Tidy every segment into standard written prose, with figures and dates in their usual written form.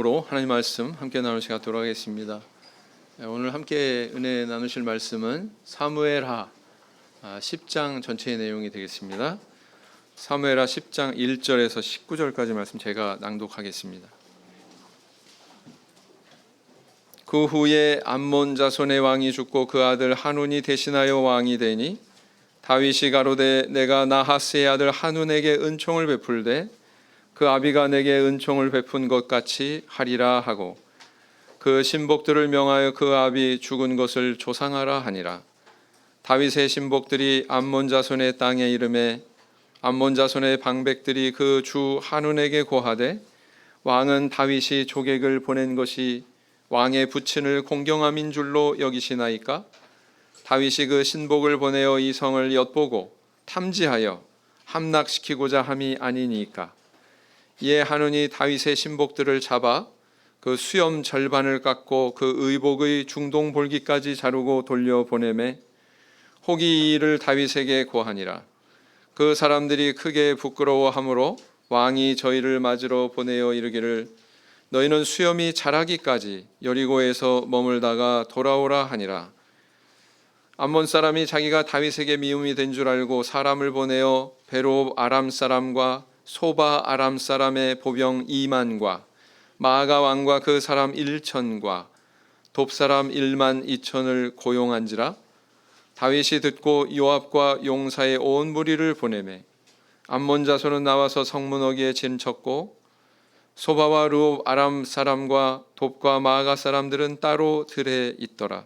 제목으로 하나님 말씀 함께 나눌 시간 돌아가겠습니다. 오늘 함께 은혜 나누실 말씀은 사무엘하 10장 전체의 내용이 되겠습니다. 사무엘하 10장 1절에서 19절까지 말씀 제가 낭독하겠습니다. 그 후에 암몬 자손의 왕이 죽고 그 아들 한운이 대신하여 왕이 되니 다윗이 가로되 내가 나하스의 아들 한운에게 은총을 베풀되 그 아비가 내게 은총을 베푼 것 같이 하리라 하고 그 신복들을 명하여 그 아비 죽은 것을 조상하라 하니라. 다윗의 신복들이 암몬 자손의 땅에 이름에 암몬 자손의 방백들이 그 주 한운에게 고하되 왕은 다윗이 조객을 보낸 것이 왕의 부친을 공경함인 줄로 여기시나이까? 다윗이 그 신복을 보내어 이 성을 엿보고 탐지하여 함락시키고자 함이 아니니까. 이에 한운이 다윗의 신복들을 잡아 그 수염 절반을 깎고 그 의복의 중동 볼기까지 자르고 돌려보내매 혹이 이 일을 다윗에게 고하니라. 그 사람들이 크게 부끄러워하므로 왕이 저희를 맞으러 보내어 이르기를 너희는 수염이 자라기까지 여리고에서 머물다가 돌아오라 하니라. 암몬 사람이 자기가 다윗에게 미움이 된 줄 알고 사람을 보내어 베로 아람 사람과 소바 아람 사람의 보병 2만과 마아가 왕과 그 사람 1천과 돕 사람 1만 2천을 고용한지라. 다윗이 듣고 요압과 용사의 온 무리를 보내매 암몬 자손은 나와서 성문 어귀에 진쳤고 소바와 르옵 아람 사람과 돕과 마아가 사람들은 따로 들에 있더라.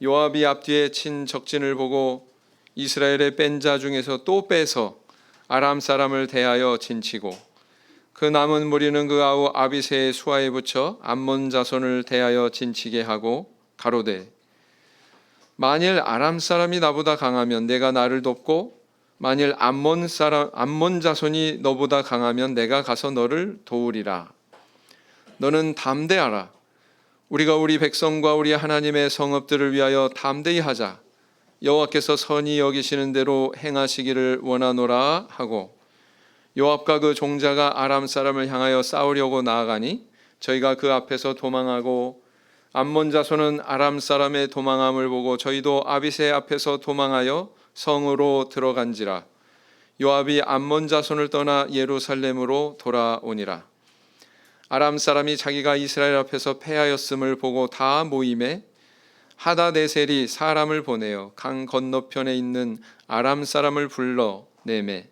요압이 앞뒤에 친 적진을 보고 이스라엘의 뺀 자 중에서 또 빼서 아람 사람을 대하여 진치고 그 남은 무리는 그 아우 아비새의 수하에 붙여 암몬 자손을 대하여 진치게 하고 가로되 만일 아람 사람이 나보다 강하면 내가 나를 돕고 만일 암몬 자손이 너보다 강하면 내가 가서 너를 도우리라. 너는 담대하라. 우리가 우리 백성과 우리 하나님의 성읍들을 위하여 담대히 하자. 여호와께서 선히 여기시는 대로 행하시기를 원하노라 하고 요압과 그 종자가 아람 사람을 향하여 싸우려고 나아가니 저희가 그 앞에서 도망하고 암몬 자손은 아람 사람의 도망함을 보고 저희도 아비새 앞에서 도망하여 성으로 들어간지라. 요압이 암몬 자손을 떠나 예루살렘으로 돌아오니라. 아람 사람이 자기가 이스라엘 앞에서 패하였음을 보고 다 모임에 하다데셀이 사람을 보내어 강 건너편에 있는 아람 사람을 불러 내매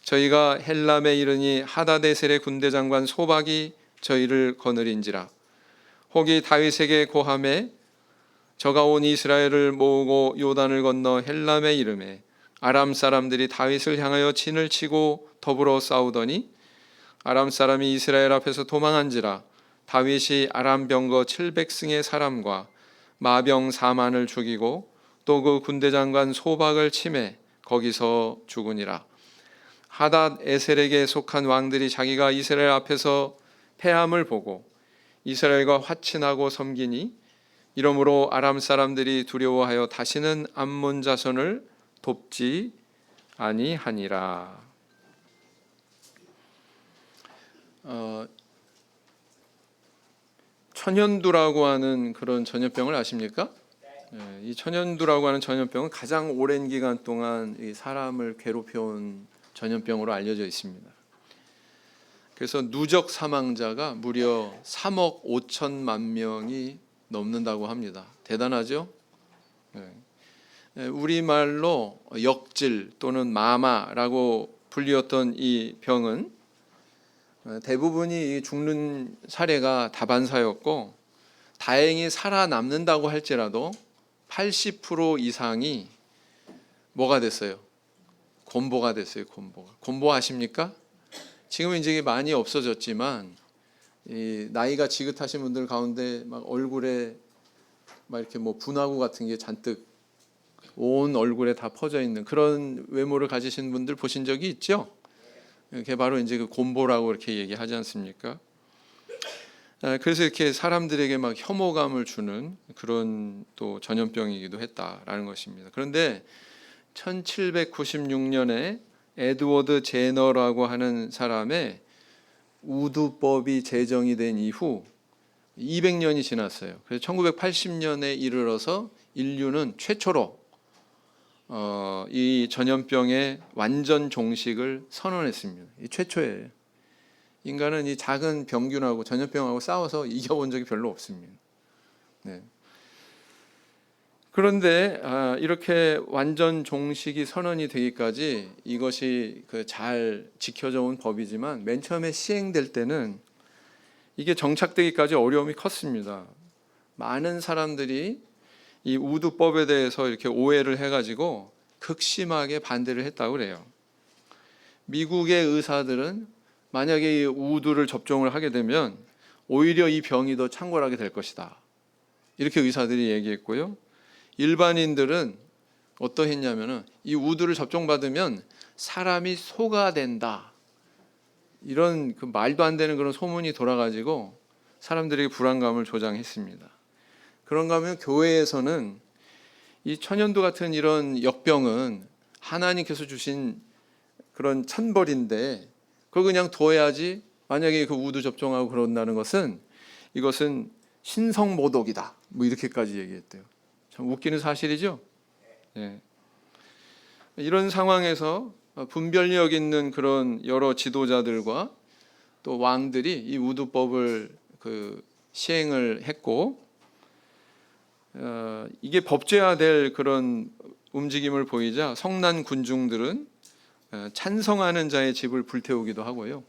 저희가 헬람에 이르니 하다데셀의 군대 장관 소박이 저희를 거느린지라. 혹이 다윗에게 고하매 저가 온 이스라엘을 모으고 요단을 건너 헬람에 이르매 아람 사람들이 다윗을 향하여 진을 치고 더불어 싸우더니 아람 사람이 이스라엘 앞에서 도망한지라. 다윗이 아람 병거 700승의 사람과 마병 4만을 죽이고 또 그 군대 장관 소박을 치매 거기서 죽으니라. 하닷 에셀에게 속한 왕들이 자기가 이스라엘 앞에서 패함을 보고 이스라엘과 화친하고 섬기니 이러므로 아람 사람들이 두려워하여 다시는 암몬 자손을 돕지 아니하니라. 천연두라고 하는 그런 전염병을 아십니까? 이 천연두라고 하는 전염병은 가장 오랜 기간 동안 이 사람을 괴롭혀온 전염병으로 알려져 있습니다. 그래서 누적 사망자가 무려 3억 5천만 명이 넘는다고 합니다. 대단하죠? 우리말로 역질 또는 마마라고 불리웠던 이 병은 대부분이 죽는 사례가 다반사였고 다행히 살아남는다고 할지라도 80% 이상이 뭐가 됐어요? 곰보가 됐어요. 곰보 아십니까? 지금은 이제 많이 없어졌지만 이 나이가 지긋하신 분들 가운데 막 얼굴에 막 이렇게 뭐 분화구 같은 게 잔뜩 온 얼굴에 다 퍼져 있는 그런 외모를 가지신 분들 보신 적이 있죠? 그게 바로 이제 그 곰보라고 이렇게 얘기하지 않습니까? 그래서 이렇게 사람들에게 막 혐오감을 주는 그런 또 전염병이기도 했다라는 것입니다. 그런데 1796년에 에드워드 제너라고 하는 사람의 우두법이 제정이 된 이후 200년이 지났어요. 그래서 1980년에 이르러서 인류는 최초로 이 전염병의 완전 종식을 선언했습니다. 이 최초예요. 인간은 이 작은 병균하고 전염병하고 싸워서 이겨본 적이 별로 없습니다. 네. 그런데 이렇게 완전 종식이 선언이 되기까지 이것이 잘 지켜져 온 법이지만 맨 처음에 시행될 때는 이게 정착되기까지 어려움이 컸습니다. 많은 사람들이 이 우두법에 대해서 이렇게 오해를 해가지고 극심하게 반대를 했다고 그래요. 미국의 의사들은 만약에 이 우두를 접종을 하게 되면 오히려 이 병이 더 창궐하게 될 것이다, 이렇게 의사들이 얘기했고요. 일반인들은 어떠했냐면은 이 우두를 접종받으면 사람이 소가 된다, 이런 말도 안 되는 그런 소문이 돌아가지고 사람들에게 불안감을 조장했습니다. 그런가 하면 교회에서는 이 천연두 같은 이런 역병은 하나님께서 주신 그런 천벌인데 그걸 그냥 둬야지, 만약에 그 우두 접종하고 그런다는 것은 이것은 신성모독이다, 뭐 이렇게까지 얘기했대요. 참 웃기는 사실이죠. 네. 이런 상황에서 분별력 있는 그런 여러 지도자들과 또 왕들이 이 우두법을 시행을 했고, 이게 법제화될 그런 움직임을 보이자 성난 군중들은 찬성하는 자의 집을 불태우기도 하고요.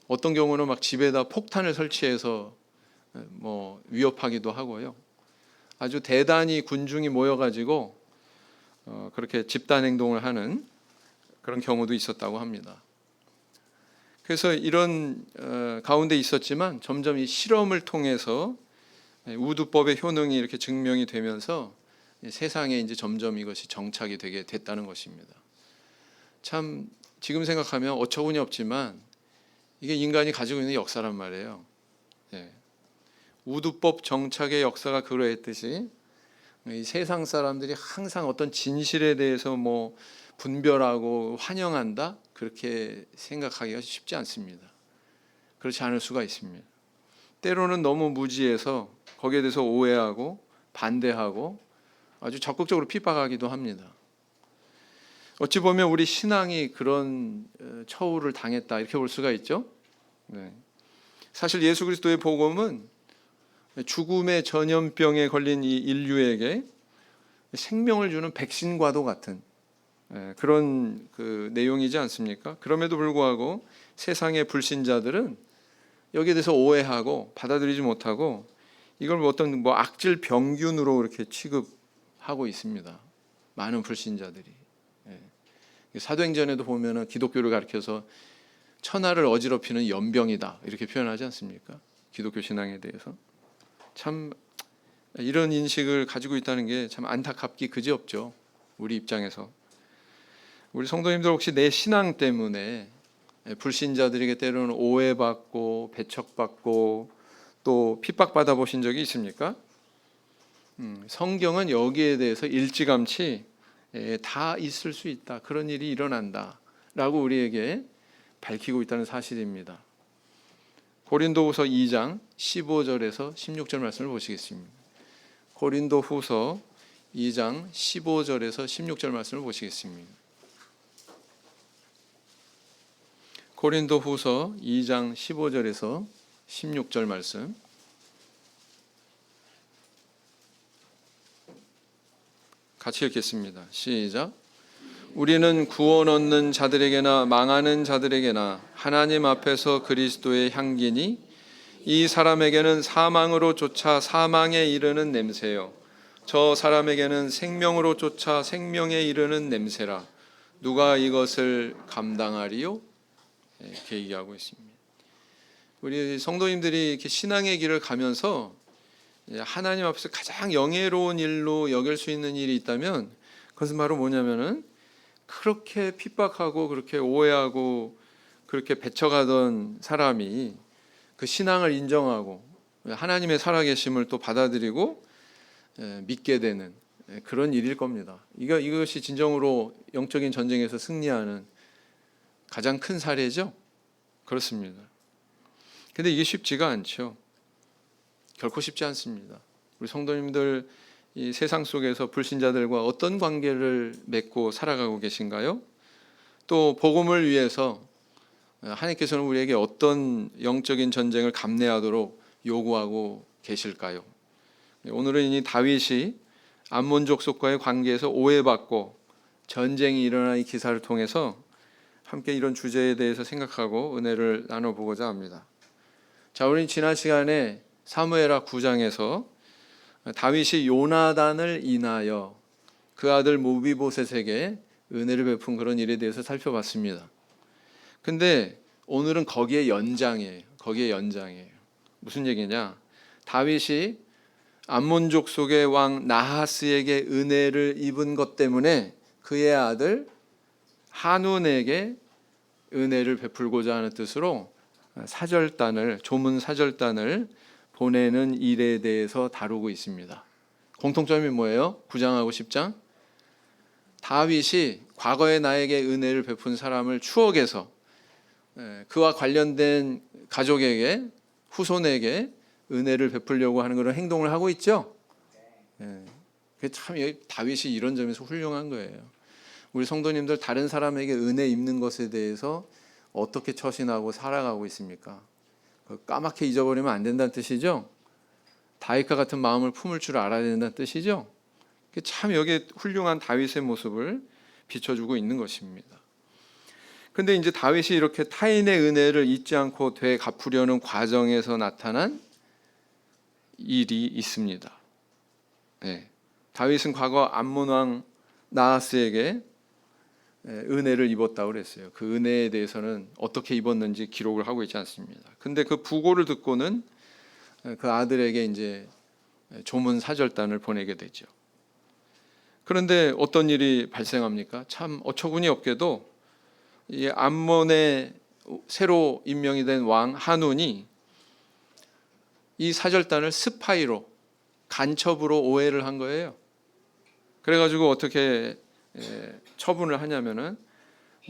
어떤 경우는 막 집에다 폭탄을 설치해서 위협하기도 하고요. 아주 대단히 군중이 모여가지고 그렇게 집단 행동을 하는 그런 경우도 있었다고 합니다. 그래서 이런 가운데 있었지만 점점 이 실험을 통해서 우두법의 효능이 이렇게 증명이 되면서 세상에 이제 점점 이것이 정착이 되게 됐다는 것입니다. 참 지금 생각하면 어처구니 없지만 이게 인간이 가지고 있는 역사란 말이에요. 예. 우두법 정착의 역사가 그러했듯이 이 세상 사람들이 항상 어떤 진실에 대해서 분별하고 환영한다, 그렇게 생각하기가 쉽지 않습니다. 그렇지 않을 수가 있습니다. 때로는 너무 무지해서 거기에 대해서 오해하고 반대하고 아주 적극적으로 핍박하기도 합니다. 어찌 보면 우리 신앙이 그런 처우를 당했다, 이렇게 볼 수가 있죠. 네. 사실 예수 그리스도의 복음은 죽음의 전염병에 걸린 이 인류에게 생명을 주는 백신과도 같은 그런 내용이지 않습니까? 그럼에도 불구하고 세상의 불신자들은 여기에 대해서 오해하고 받아들이지 못하고 이걸 어떤 악질 병균으로 이렇게 취급하고 있습니다. 많은 불신자들이. 사도행전에도 보면은 기독교를 가리켜서 천하를 어지럽히는 연병이다, 이렇게 표현하지 않습니까? 기독교 신앙에 대해서. 참 이런 인식을 가지고 있다는 게 참 안타깝기 그지없죠. 우리 입장에서. 우리 성도님들 혹시 내 신앙 때문에 불신자들에게 때로는 오해받고 배척받고 또 핍박받아 보신 적이 있습니까? 성경은 여기에 대해서 일찌감치 다 있을 수 있다, 그런 일이 일어난다 라고 우리에게 밝히고 있다는 사실입니다. 고린도후서 2장 15절에서 16절 말씀을 보시겠습니다. 고린도후서 2장 15절에서 16절 말씀을 보시겠습니다. 고린도후서 2장 15절에서 16절 말씀, 같이 읽겠습니다. 시작. 우리는 구원 얻는 자들에게나 망하는 자들에게나 하나님 앞에서 그리스도의 향기니 이 사람에게는 사망으로 쫓아 사망에 이르는 냄새요, 저 사람에게는 생명으로 쫓아 생명에 이르는 냄새라. 누가 이것을 감당하리요? 이렇게 얘기하고 있습니다. 우리 성도님들이 이렇게 신앙의 길을 가면서 하나님 앞에서 가장 영예로운 일로 여길 수 있는 일이 있다면 그것은 바로 뭐냐면은 그렇게 핍박하고 그렇게 오해하고 그렇게 배척하던 사람이 그 신앙을 인정하고 하나님의 살아계심을 또 받아들이고 믿게 되는 그런 일일 겁니다. 이것이 진정으로 영적인 전쟁에서 승리하는 가장 큰 사례죠. 그렇습니다. 근데 이게 쉽지가 않죠. 결코 쉽지 않습니다. 우리 성도님들 이 세상 속에서 불신자들과 어떤 관계를 맺고 살아가고 계신가요? 또 복음을 위해서 하나님께서는 우리에게 어떤 영적인 전쟁을 감내하도록 요구하고 계실까요? 오늘은 이 다윗이 암몬 족속과의 관계에서 오해받고 전쟁이 일어난 이 기사를 통해서 함께 이런 주제에 대해서 생각하고 은혜를 나눠보고자 합니다. 자, 우리 지난 시간에 사무엘하 9장에서 다윗이 요나단을 인하여 그 아들 무비보셋에게 은혜를 베푼 그런 일에 대해서 살펴봤습니다. 근데 오늘은 거기에 연장이에요. 무슨 얘기냐? 다윗이 암몬족 속의 왕 나하스에게 은혜를 입은 것 때문에 그의 아들 한운에게 은혜를 베풀고자 하는 뜻으로 조문 사절단을 보내는 일에 대해서 다루고 있습니다. 공통점이 뭐예요? 9장하고 10장. 다윗이 과거에 나에게 은혜를 베푼 사람을 추억해서 그와 관련된 가족에게, 후손에게 은혜를 베풀려고 하는 그런 행동을 하고 있죠. 참 다윗이 이런 점에서 훌륭한 거예요. 우리 성도님들 다른 사람에게 은혜 입는 것에 대해서 어떻게 처신하고 살아가고 있습니까? 까맣게 잊어버리면 안 된다는 뜻이죠. 다윗과 같은 마음을 품을 줄 알아야 된다는 뜻이죠. 참 여기에 훌륭한 다윗의 모습을 비춰주고 있는 것입니다. 근데 이제 다윗이 이렇게 타인의 은혜를 잊지 않고 되갚으려는 과정에서 나타난 일이 있습니다. 다윗은 과거 암몬 왕 나하스에게 은혜를 입었다고 그랬어요. 그 은혜에 대해서는 어떻게 입었는지 기록을 하고 있지 않습니다. 근데 그 부고를 듣고는 그 아들에게 이제 조문 사절단을 보내게 되죠. 그런데 어떤 일이 발생합니까? 참 어처구니 없게도 이 암몬의 새로 임명이 된 왕 한운이 이 사절단을 스파이로, 간첩으로 오해를 한 거예요. 그래가지고 어떻게 처분을 하냐면은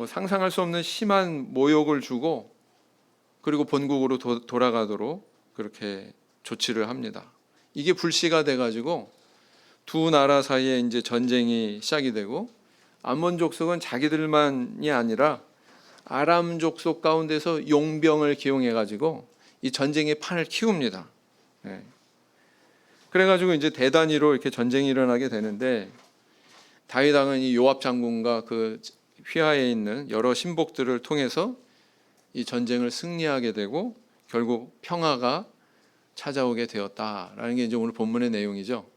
상상할 수 없는 심한 모욕을 주고 그리고 본국으로 돌아가도록 그렇게 조치를 합니다. 이게 불씨가 돼가지고 두 나라 사이에 이제 전쟁이 시작이 되고 암몬 족속은 자기들만이 아니라 아람 족속 가운데서 용병을 기용해가지고 이 전쟁의 판을 키웁니다. 그래가지고 이제 대단위로 이렇게 전쟁이 일어나게 되는데 다윗 왕은 이 요압 장군과 그 휘하에 있는 여러 신복들을 통해서 이 전쟁을 승리하게 되고 결국 평화가 찾아오게 되었다라는 게 이제 오늘 본문의 내용이죠.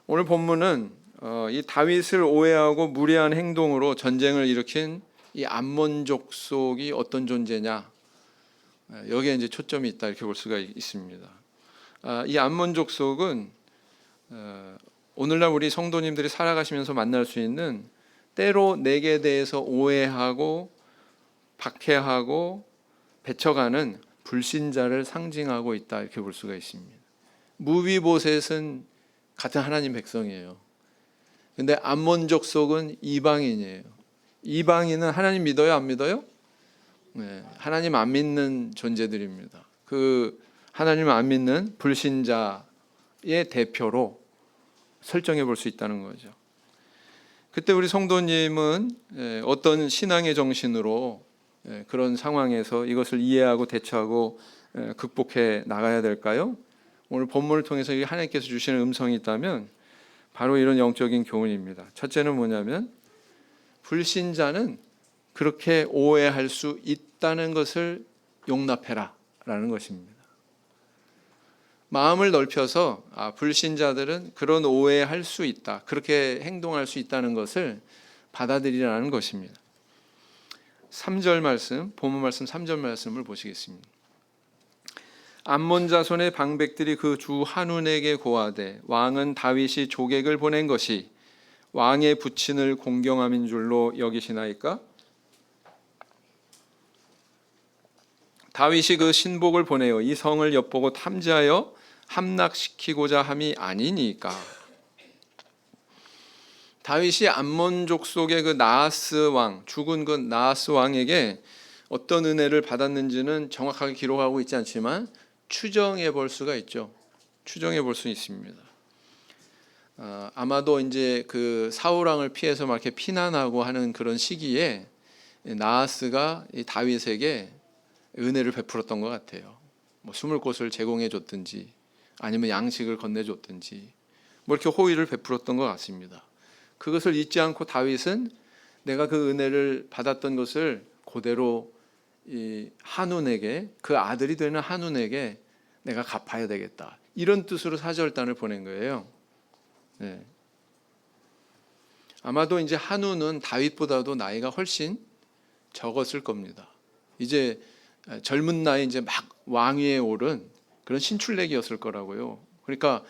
오늘 본문은 이 다윗을 오해하고 무례한 행동으로 전쟁을 일으킨 이 암몬 족속이 어떤 존재냐, 여기에 이제 초점이 있다 이렇게 볼 수가 있습니다. 이 암몬 족속은 오늘날 우리 성도님들이 살아가시면서 만날 수 있는 때로 내게 대해서 오해하고 박해하고 배척하는 불신자를 상징하고 있다 이렇게 볼 수가 있습니다. 무비보셋은 같은 하나님 백성이에요. 근데 암몬 족속은 이방인이에요. 이방인은 하나님 믿어요, 안 믿어요? 하나님 안 믿는 존재들입니다. 그 하나님 안 믿는 불신자의 대표로 설정해 볼 수 있다는 거죠. 그때 우리 성도님은 어떤 신앙의 정신으로 그런 상황에서 이것을 이해하고 대처하고 극복해 나가야 될까요? 오늘 본문을 통해서 하나님께서 주시는 음성이 있다면 바로 이런 영적인 교훈입니다. 첫째는 뭐냐면 불신자는 그렇게 오해할 수 있다는 것을 용납해라 라는 것입니다. 마음을 넓혀서 불신자들은 그런 오해할 수 있다, 그렇게 행동할 수 있다는 것을 받아들이라는 것입니다. 3절 말씀, 본문 말씀 3절 말씀을 보시겠습니다. 암몬 자손의 방백들이 그 주 한운에게 고하되 왕은 다윗이 조객을 보낸 것이 왕의 부친을 공경함인 줄로 여기시나이까? 다윗이 그 신복을 보내어 이 성을 엿보고 탐지하여 함락시키고자 함이 아니니까. 다윗이 암몬 족속의 그 나하스 왕, 죽은 그 나하스 왕에게 어떤 은혜를 받았는지는 정확하게 기록하고 있지 않지만 추정해 볼 수가 있죠. 추정해 볼 수 있습니다. 아마도 이제 그 사울 왕을 피해서 막 이렇게 피난하고 하는 그런 시기에 나하스가 이 다윗에게 은혜를 베풀었던 것 같아요. 뭐 숨을 곳을 제공해 줬든지 아니면 양식을 건네 줬든지 뭐 이렇게 호의를 베풀었던 것 같습니다. 그것을 잊지 않고 다윗은 내가 그 은혜를 받았던 것을 그대로 이 한운에게, 그 아들이 되는 한운에게 내가 갚아야 되겠다, 이런 뜻으로 사절단을 보낸 거예요. 네. 아마도 이제 한운은 다윗보다도 나이가 훨씬 적었을 겁니다. 이제 젊은 나이 이제 막 왕위에 오른 그런 신출내기였을 거라고요. 그러니까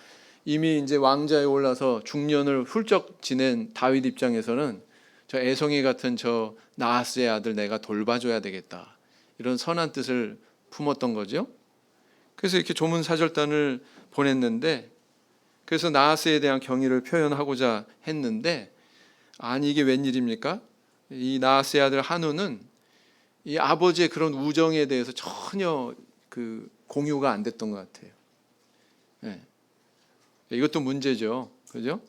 이미 이제 왕자에 올라서 중년을 훌쩍 지낸 다윗 입장에서는 저 애송이 같은 저 나하스의 아들 내가 돌봐줘야 되겠다, 이런 선한 뜻을 품었던 거죠. 그래서 이렇게 조문 사절단을 보냈는데, 그래서 나하스에 대한 경의를 표현하고자 했는데, 아니 이게 웬일입니까? 이 나하스의 아들 한우는 이 아버지의 그런 우정에 대해서 전혀 그 공유가 안 됐던 것 같아요. 네. 이것도 문제죠, 그죠?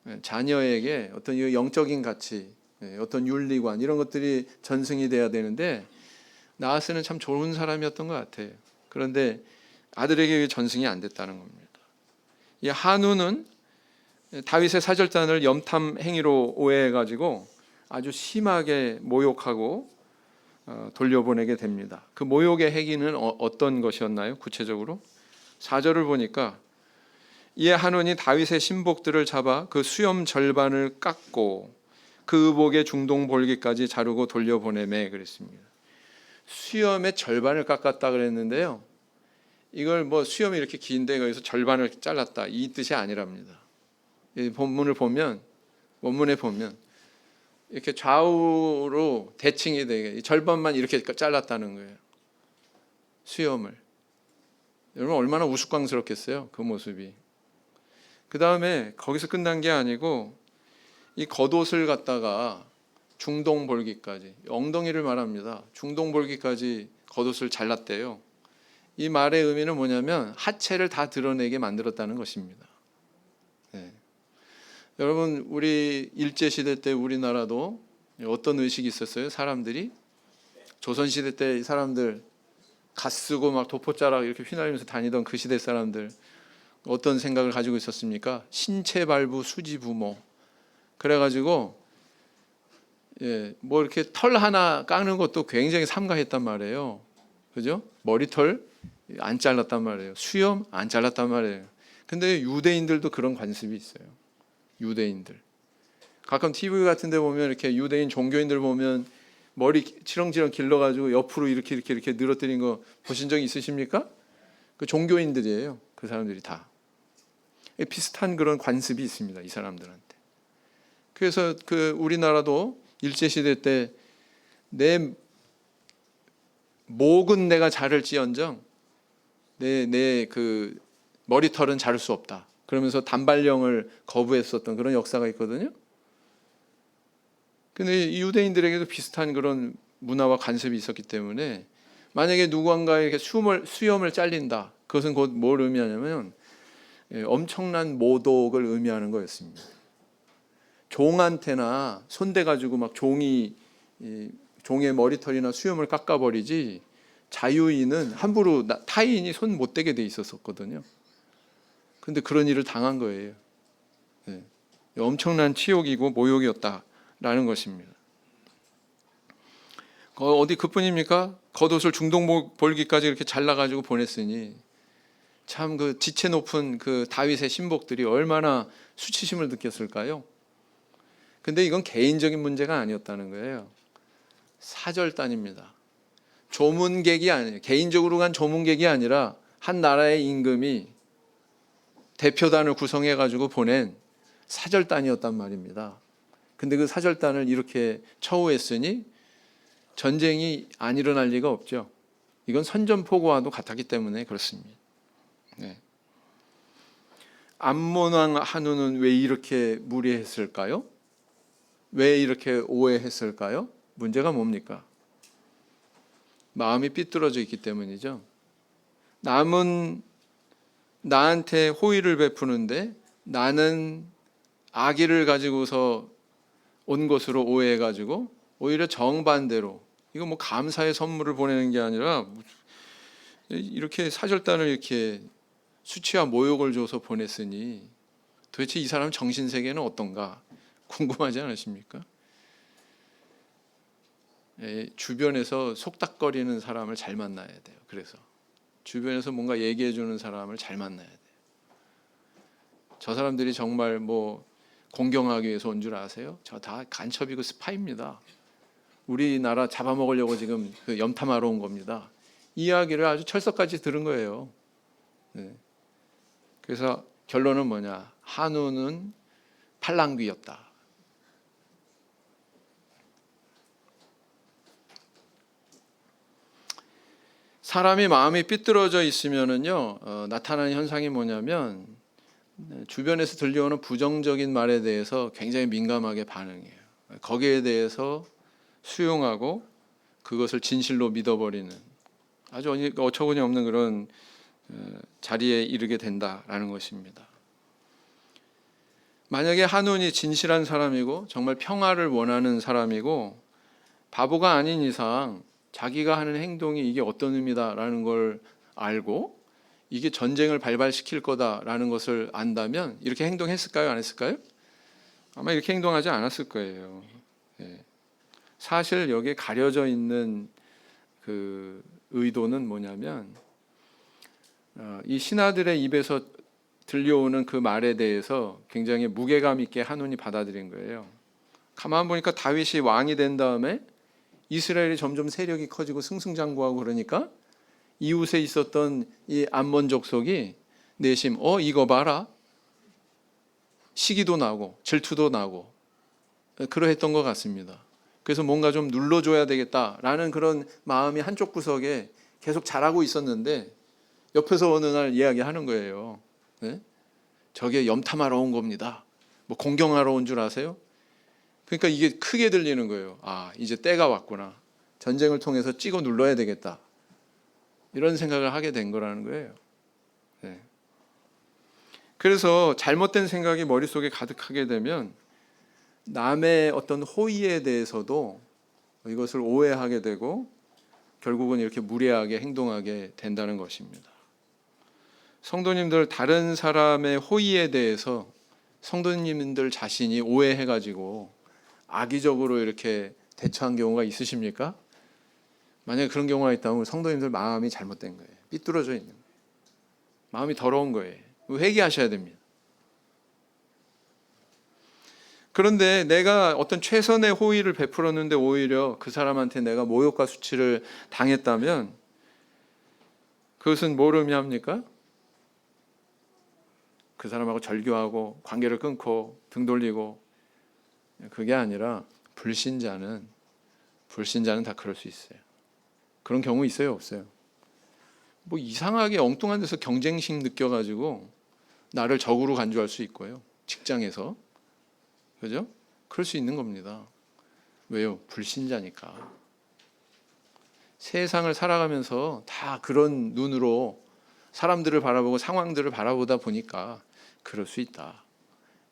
네. 자녀에게 어떤 영적인 가치, 어떤 윤리관 이런 것들이 전승이 돼야 되는데 나하스는 참 좋은 사람이었던 것 같아요. 그런데 아들에게 전승이 안 됐다는 겁니다. 이 한우는 다윗의 사절단을 염탐 행위로 오해해가지고 아주 심하게 모욕하고 돌려보내게 됩니다. 그 모욕의 행위는 어떤 것이었나요? 구체적으로 4절을 보니까 이에 한운이 다윗의 신복들을 잡아 그 수염 절반을 깎고 그 의복의 중동 볼기까지 자르고 돌려보내매 그랬습니다. 수염의 절반을 깎았다 그랬는데요, 이걸 뭐 수염이 이렇게 긴데 거기서 절반을 잘랐다, 이 뜻이 아니랍니다. 이 본문을 보면, 원문에 보면 이렇게 좌우로 대칭이 되게 절반만 이렇게 잘랐다는 거예요, 수염을. 여러분 얼마나 우스꽝스럽겠어요, 그 모습이. 그 다음에 거기서 끝난 게 아니고 이 겉옷을 갖다가 중동 볼기까지, 엉덩이를 말합니다. 중동 볼기까지 겉옷을 잘랐대요. 이 말의 의미는 뭐냐면 하체를 다 드러내게 만들었다는 것입니다. 네. 여러분 우리 일제시대 때 우리나라도 어떤 의식이 있었어요? 사람들이 조선시대 때 사람들 갓 쓰고 막 도포자락 이렇게 휘날리면서 다니던 그 시대 사람들 어떤 생각을 가지고 있었습니까? 신체 발부 수지 부모. 그래가지고 뭐 이렇게 털 하나 깎는 것도 굉장히 삼가했단 말이에요. 그죠? 머리털 안 잘랐단 말이에요. 수염 안 잘랐단 말이에요. 근데 유대인들도 그런 관습이 있어요. 유대인들. 가끔 TV 같은 데 보면 이렇게 유대인 종교인들 보면 머리 치렁치렁 길러가지고 옆으로 이렇게 늘어뜨린 거 보신 적 있으십니까? 그 종교인들이에요. 그 사람들이 다. 비슷한 그런 관습이 있습니다, 이 사람들한테. 그래서 그 우리나라도 일제시대 때 내 목은 내가 자를지언정 내 그 머리털은 자를 수 없다, 그러면서 단발령을 거부했었던 그런 역사가 있거든요. 근데 유대인들에게도 비슷한 그런 문화와 관습이 있었기 때문에 만약에 누군가에게 수염을 잘린다, 그것은 곧 뭘 의미하냐면 엄청난 모독을 의미하는 거였습니다. 종한테나 손대가지고 막 종의 머리털이나 수염을 깎아버리지 자유인은 함부로 타인이 손 못 대게 돼 있었거든요. 그런데 그런 일을 당한 거예요. 네. 엄청난 치욕이고 모욕이었다라는 것입니다. 어디 그뿐입니까? 겉옷을 중동 볼기까지 이렇게 잘라가지고 보냈으니 참 그 지체 높은 그 다윗의 신복들이 얼마나 수치심을 느꼈을까요? 근데 이건 개인적인 문제가 아니었다는 거예요. 사절단입니다. 조문객이 아니에요. 개인적으로 간 조문객이 아니라 한 나라의 임금이 대표단을 구성해 가지고 보낸 사절단이었단 말입니다. 근데 그 사절단을 이렇게 처우했으니 전쟁이 안 일어날 리가 없죠. 이건 선전포고와도 같았기 때문에 그렇습니다. 네. 암몬 왕 한우는 왜 이렇게 무례했을까요? 왜 이렇게 오해했을까요? 문제가 뭡니까? 마음이 삐뚤어져 있기 때문이죠. 남은 나한테 호의를 베푸는데 나는 악의를 가지고서 온 것으로 오해해가지고 오히려 정반대로, 이거 뭐 감사의 선물을 보내는 게 아니라 이렇게 사절단을 이렇게 수치와 모욕을 줘서 보냈으니 도대체 이 사람 정신세계는 어떤가 궁금하지 않으십니까? 주변에서 속닥거리는 사람을 잘 만나야 돼요. 그래서 주변에서 뭔가 얘기해 주는 사람을 잘 만나야 돼요. 저 사람들이 정말 뭐 공경하기 위해서 온 줄 아세요? 저 다 간첩이고 스파입니다. 우리나라 잡아먹으려고 지금 그 염탐하러 온 겁니다. 이야기를 아주 철석같이 들은 거예요. 네. 그래서 결론은 뭐냐? 한우는 팔랑귀였다. 사람이 마음이 삐뚤어져 있으면은요, 나타나는 현상이 뭐냐면 주변에서 들려오는 부정적인 말에 대해서 굉장히 민감하게 반응해요. 거기에 대해서 수용하고 그것을 진실로 믿어버리는 아주 어처구니 없는 그런 자리에 이르게 된다라는 것입니다. 만약에 한운이 진실한 사람이고 정말 평화를 원하는 사람이고 바보가 아닌 이상 자기가 하는 행동이 이게 어떤 의미다라는 걸 알고 이게 전쟁을 발발시킬 거다라는 것을 안다면 이렇게 행동했을까요? 안 했을까요? 아마 이렇게 행동하지 않았을 거예요. 사실 여기에 가려져 있는 그 의도는 뭐냐면 이 신하들의 입에서 들려오는 그 말에 대해서 굉장히 무게감 있게 한운이 받아들인 거예요. 가만 보니까 다윗이 왕이 된 다음에 이스라엘이 점점 세력이 커지고 승승장구하고 그러니까 이웃에 있었던 이 암몬 족속이 내심 이거 봐라, 시기도 나고 질투도 나고 그러했던 것 같습니다. 그래서 뭔가 좀 눌러줘야 되겠다라는 그런 마음이 한쪽 구석에 계속 자라고 있었는데 옆에서 어느 날 이야기하는 거예요. 네? 저게 염탐하러 온 겁니다. 뭐 공경하러 온 줄 아세요? 그러니까 이게 크게 들리는 거예요. 아, 이제 때가 왔구나. 전쟁을 통해서 찍어 눌러야 되겠다. 이런 생각을 하게 된 거라는 거예요. 네. 그래서 잘못된 생각이 머릿속에 가득하게 되면 남의 어떤 호의에 대해서도 이것을 오해하게 되고 결국은 이렇게 무례하게 행동하게 된다는 것입니다. 성도님들, 다른 사람의 호의에 대해서 성도님들 자신이 오해해가지고 악의적으로 이렇게 대처한 경우가 있으십니까? 만약에 그런 경우가 있다면 성도님들 마음이 잘못된 거예요. 삐뚤어져 있는 거예요. 마음이 더러운 거예요. 회개하셔야 됩니다. 그런데 내가 어떤 최선의 호의를 베풀었는데 오히려 그 사람한테 내가 모욕과 수치를 당했다면 그것은 뭘 의미합니까? 그 사람하고 절교하고 관계를 끊고 등 돌리고, 그게 아니라 불신자는 다 그럴 수 있어요. 그런 경우 있어요, 없어요? 뭐 이상하게 엉뚱한 데서 경쟁심 느껴가지고 나를 적으로 간주할 수 있고요. 직장에서. 그죠? 그럴 수 있는 겁니다. 왜요? 불신자니까. 세상을 살아가면서 다 그런 눈으로 사람들을 바라보고 상황들을 바라보다 보니까 그럴 수 있다.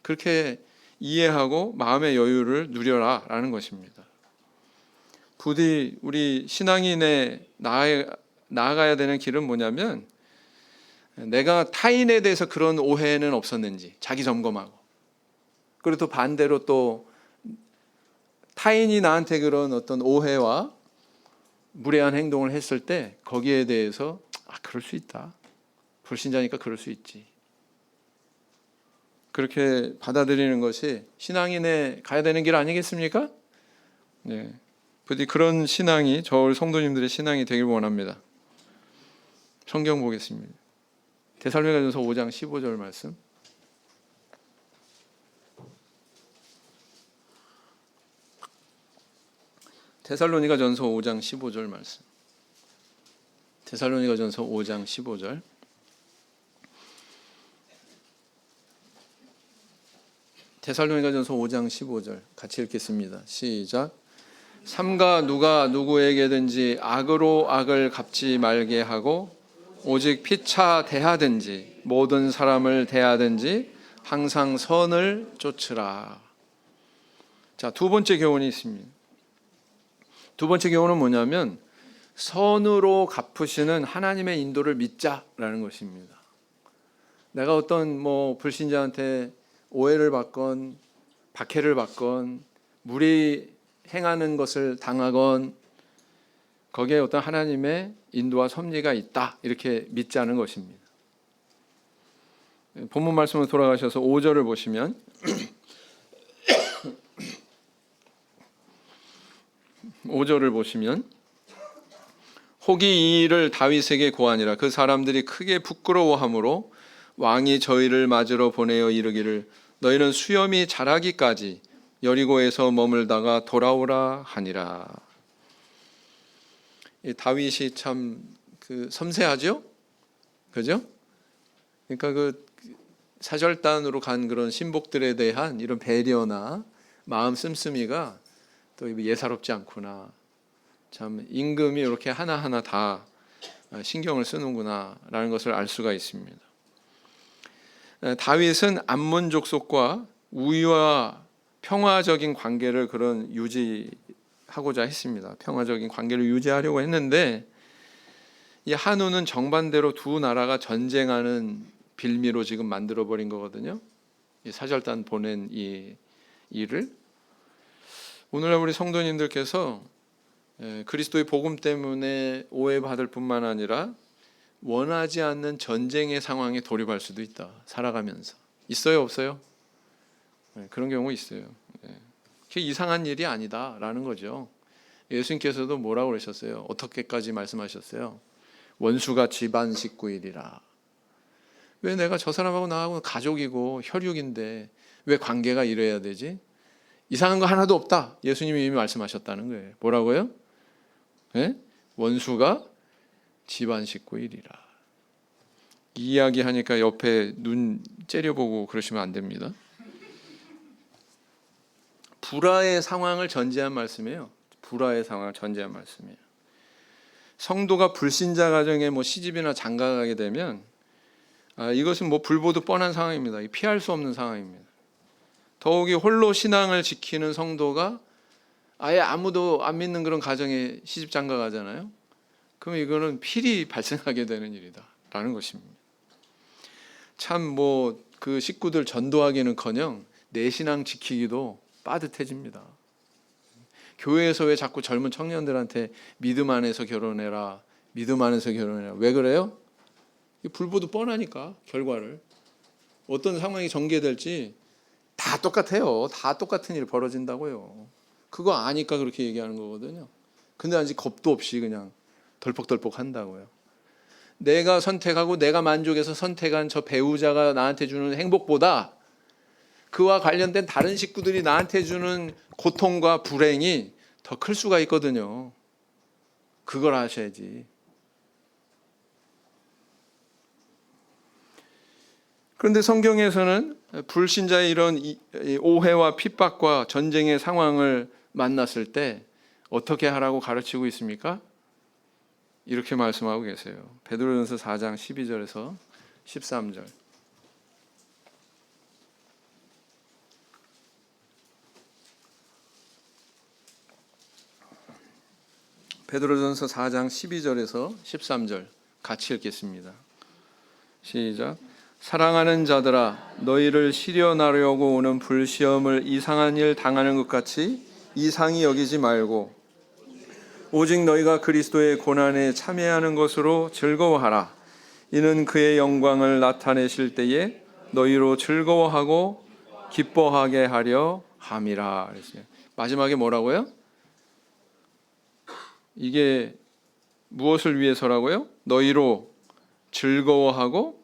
그렇게 이해하고 마음의 여유를 누려라 라는 것입니다. 부디 우리 신앙인의 나아가야 되는 길은 뭐냐면 내가 타인에 대해서 그런 오해는 없었는지 자기 점검하고, 그리고 또 반대로 또 타인이 나한테 그런 어떤 오해와 무례한 행동을 했을 때 거기에 대해서 그럴 수 있다. 불신자니까 그럴 수 있지. 그렇게 받아들이는 것이 신앙인의 가야 되는 길 아니겠습니까? 네. 부디 그런 신앙이 저울 성도님들의 신앙이 되길 원합니다. 성경 보겠습니다. 데살로니가전서 5장 15절 말씀. 데살로니가전서 5장 15절 말씀. 데살로니가전서 5장 15절. 데살로니가전서 5장 15절 같이 읽겠습니다. 시작. 삼가 누가 누구에게든지 악으로 악을 갚지 말게 하고 오직 피차 대하든지 모든 사람을 대하든지 항상 선을 쫓으라. 자, 두 번째 교훈이 있습니다. 두 번째 교훈은 뭐냐면 선으로 갚으시는 하나님의 인도를 믿자라는 것입니다. 내가 어떤 불신자한테 오해를 받건 박해를 받건 무리 행하는 것을 당하건 거기에 어떤 하나님의 인도와 섭리가 있다 이렇게 믿자는 것입니다. 본문 말씀으로 돌아가셔서 5절을 보시면 5절을 보시면 혹이 이 일을 다윗에게 고하니라. 그 사람들이 크게 부끄러워하므로 왕이 저희를 맞으러 보내어 이르기를 너희는 수염이 자라기까지 여리고에서 머물다가 돌아오라 하니라. 이 다윗이 참 섬세하죠? 그죠? 그러니까 그 사절단으로 간 그런 신복들에 대한 이런 배려나 마음 씀씀이가 또 예사롭지 않구나. 참 임금이 이렇게 하나하나 다 신경을 쓰는구나라는 것을 알 수가 있습니다. 다윗은 암몬 족속과 우위와 평화적인 관계를 유지하고자 했습니다. 평화적인 관계를 유지하려고 했는데 이 한우는 정반대로 두 나라가 전쟁하는 빌미로 지금 만들어 버린 거거든요. 이 사절단 보낸 이 일을 오늘날 우리 성도님들께서 그리스도의 복음 때문에 오해받을 뿐만 아니라 원하지 않는 전쟁의 상황에 돌입할 수도 있다. 살아가면서 있어요, 없어요? 그런 경우 있어요. 그게 이상한 일이 아니다라는 거죠. 예수님께서도 뭐라고 그러셨어요? 어떻게까지 말씀하셨어요? 원수가 집안 식구이리라. 왜 내가 저 사람하고 나하고 가족이고 혈육인데 왜 관계가 이래야 되지? 이상한 거 하나도 없다. 예수님이 이미 말씀하셨다는 거예요. 뭐라고요? 원수가 집안 식구이리라. 이 이야기 하니까 옆에 눈 째려보고 그러시면 안 됩니다. 불화의 상황을 전제한 말씀이에요. 불화의 상황을 전제한 말씀이에요. 성도가 불신자 가정에 시집이나 장가가게 되면 이것은 불보듯 뻔한 상황입니다. 피할 수 없는 상황입니다. 더욱이 홀로 신앙을 지키는 성도가 아예 아무도 안 믿는 그런 가정에 시집 장가 가잖아요. 그럼 이거는 필히 발생하게 되는 일이다라는 것입니다. 참 그 식구들 전도하기는커녕 내 신앙 지키기도 빠듯해집니다. 교회에서 왜 자꾸 젊은 청년들한테 믿음 안에서 결혼해라, 믿음 안에서 결혼해라. 왜 그래요? 불보듯 뻔하니까 결과를 어떤 상황이 전개될지 다 똑같아요. 다 똑같은 일이 벌어진다고요. 그거 아니까 그렇게 얘기하는 거거든요. 근데 아직 겁도 없이 그냥 덜컥덜컥 한다고요. 내가 선택하고 내가 만족해서 선택한 저 배우자가 나한테 주는 행복보다 그와 관련된 다른 식구들이 나한테 주는 고통과 불행이 더 클 수가 있거든요. 그걸 아셔야지. 그런데 성경에서는 불신자의 이런 오해와 핍박과 전쟁의 상황을 만났을 때 어떻게 하라고 가르치고 있습니까? 이렇게 말씀하고 계세요. 베드로전서 4장 12절에서 13절. 베드로전서 4장 12절에서 13절 같이 읽겠습니다. 시작. 사랑하는 자들아, 너희를 시련하려고 오는 불시험을 이상한 일 당하는 것 같이 이상히 여기지 말고 오직 너희가 그리스도의 고난에 참여하는 것으로 즐거워하라. 이는 그의 영광을 나타내실 때에 너희로 즐거워하고 기뻐하게 하려 함이라. 그랬어요. 마지막에 뭐라고요? 이게 무엇을 위해서라고요? 너희로 즐거워하고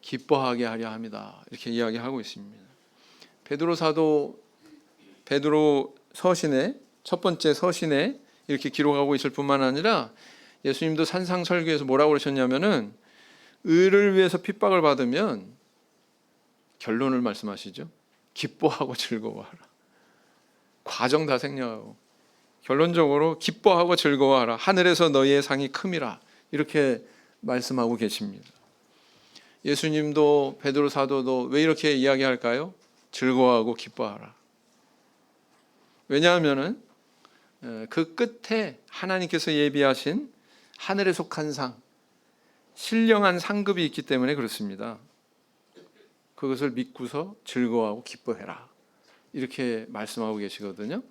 기뻐하게 하려 합니다. 이렇게 이야기하고 있습니다. 베드로 사도 베드로 서신의 첫 번째 서신에 이렇게 기록하고 있을 뿐만 아니라 예수님도 산상설교에서 뭐라고 그러셨냐면은 의를 위해서 핍박을 받으면 결론을 말씀하시죠. 기뻐하고 즐거워하라. 과정 다 생략하고 결론적으로 기뻐하고 즐거워하라. 하늘에서 너희의 상이 큼이라. 이렇게 말씀하고 계십니다. 예수님도 베드로 사도도 왜 이렇게 이야기할까요? 즐거워하고 기뻐하라. 왜냐하면은 그 끝에 하나님께서 예비하신 하늘에 속한 상, 신령한 상급이 있기 때문에 그렇습니다. 그것을 믿고서 즐거워하고 기뻐해라. 이렇게 말씀하고 계시거든요.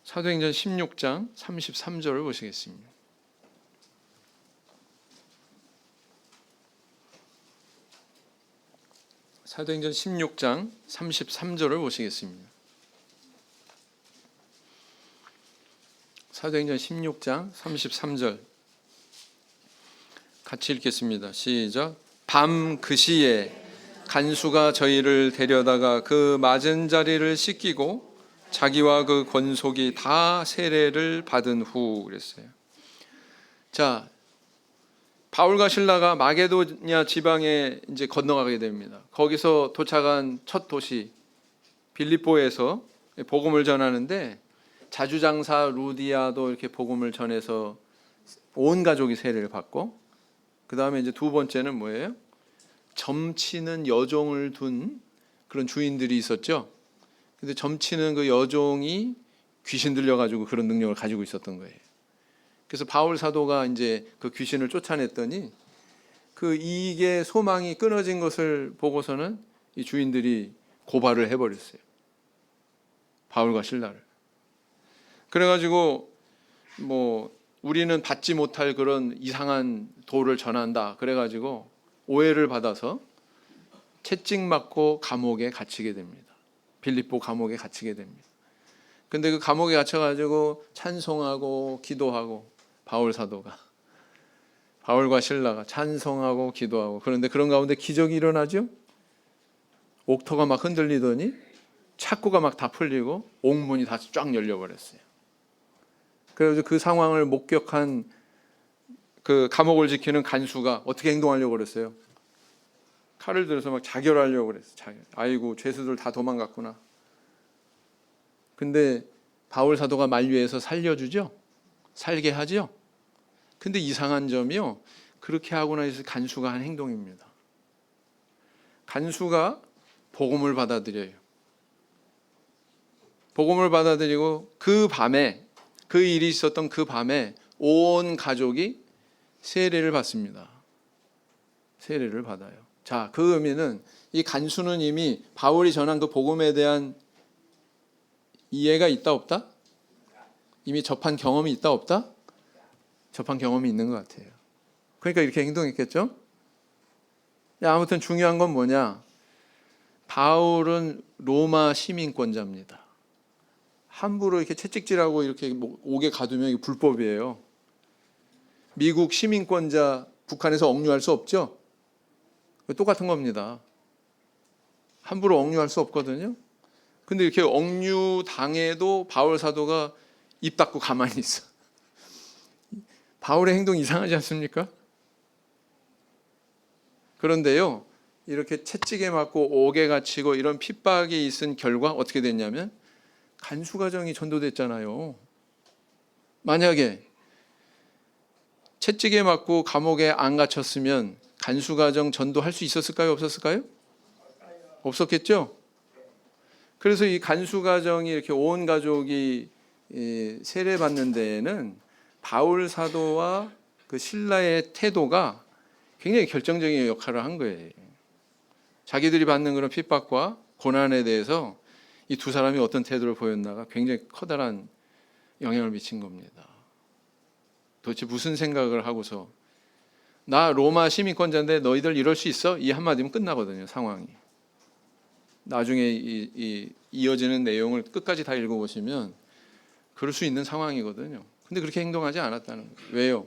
사도행전 16장 33절을 보시겠습니다. 사도행전 16장 33절을 보시겠습니다. 사도행전 16장 33절 같이 읽겠습니다. 시작. 밤 그 시에 간수가 저희를 데려다가 그 맞은 자리를 씻기고 자기와 그 권속이 다 세례를 받은 후 그랬어요. 자, 바울과 실라가 마게도냐 지방에 이제 건너가게 됩니다. 거기서 도착한 첫 도시 빌립보에서 복음을 전하는데 자주장사 루디아도 이렇게 복음을 전해서 온 가족이 세례를 받고, 그 다음에 이제 두 번째는 뭐예요? 점치는 여종을 둔 그런 주인들이 있었죠. 근데 점치는 그 여종이 귀신 들려가지고 그런 능력을 가지고 있었던 거예요. 그래서 바울 사도가 이제 그 귀신을 쫓아냈더니 그 이익의 소망이 끊어진 것을 보고서는 이 주인들이 고발을 해버렸어요. 바울과 실라를. 그래가지고 뭐 우리는 받지 못할 그런 이상한 도를 전한다. 그래가지고 오해를 받아서 채찍맞고 감옥에 갇히게 됩니다. 빌립보 감옥에 갇히게 됩니다. 근데 그 감옥에 갇혀가지고 찬송하고 기도하고 바울 사도가, 바울과 실라가 찬송하고 기도하고, 그런데 그런 가운데 기적이 일어나죠. 옥토가 막 흔들리더니 착고가 막 다 풀리고 옥문이 다 쫙 열려버렸어요. 그래서 그 상황을 목격한 그 감옥을 지키는 간수가 어떻게 행동하려고 그랬어요? 칼을 들어서 막 자결하려고 그랬어요. 아이고 죄수들 다 도망갔구나. 근데 바울 사도가 만류해서 살려주죠. 살게 하죠. 근데 이상한 점이요, 그렇게 하고 나서 간수가 한 행동입니다. 간수가 복음을 받아들여요. 복음을 받아들이고 그 밤에, 그 일이 있었던 그 밤에 온 가족이 세례를 받습니다. 세례를 받아요. 자, 그 의미는 이 간수는 이미 바울이 전한 그 복음에 대한 이해가 있다 없다? 이미 접한 경험이 있다 없다? 접한 경험이 있는 것 같아요. 그러니까 이렇게 행동했겠죠? 아무튼 중요한 건 뭐냐? 바울은 로마 시민권자입니다. 함부로 이렇게 채찍질하고 이렇게 옥에 가두면 이게 불법이에요. 미국 시민권자 북한에서 억류할 수 없죠? 똑같은 겁니다. 함부로 억류할 수 없거든요. 근데 이렇게 억류 당해도 바울 사도가 입 닫고 가만히 있어. 바울의 행동 이상하지 않습니까? 그런데요, 이렇게 채찍에 맞고 옥에 갇히고 이런 핍박이 있은 결과 어떻게 됐냐면 간수가정이 전도됐잖아요. 만약에 채찍에 맞고 감옥에 안 갇혔으면 간수가정 전도할 수 있었을까요? 없었을까요? 없었겠죠? 그래서 이 간수가정이 이렇게 온 가족이 세례받는 데에는 바울 사도와 그 신라의 태도가 굉장히 결정적인 역할을 한 거예요. 자기들이 받는 그런 핍박과 고난에 대해서 이 두 사람이 어떤 태도를 보였나가 굉장히 커다란 영향을 미친 겁니다. 도대체 무슨 생각을 하고서 나 로마 시민권자인데 너희들 이럴 수 있어? 이 한마디면 끝나거든요, 상황이. 나중에 이어지는 내용을 끝까지 다 읽어보시면 그럴 수 있는 상황이거든요. 근데 그렇게 행동하지 않았다는 거예요. 왜요?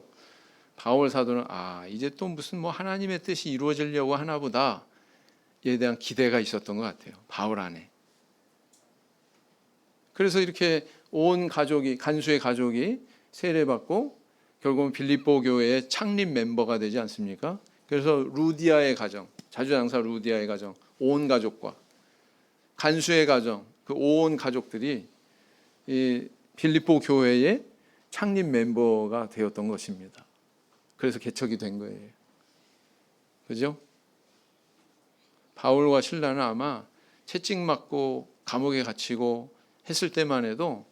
바울 사도는 이제 또 무슨 뭐 하나님의 뜻이 이루어지려고 하나 보다, 에 대한 기대가 있었던 것 같아요, 바울 안에. 그래서 이렇게 온 가족이, 간수의 가족이 세례받고 결국은 빌립보 교회의 창립 멤버가 되지 않습니까? 그래서 루디아의 가정, 자주장사 루디아의 가정, 온 가족과 간수의 가정, 그 온 가족들이 이 빌립보 교회의 창립 멤버가 되었던 것입니다. 그래서 개척이 된 거예요. 그죠? 바울과 실라는 아마 채찍 맞고 감옥에 갇히고 했을 때만 해도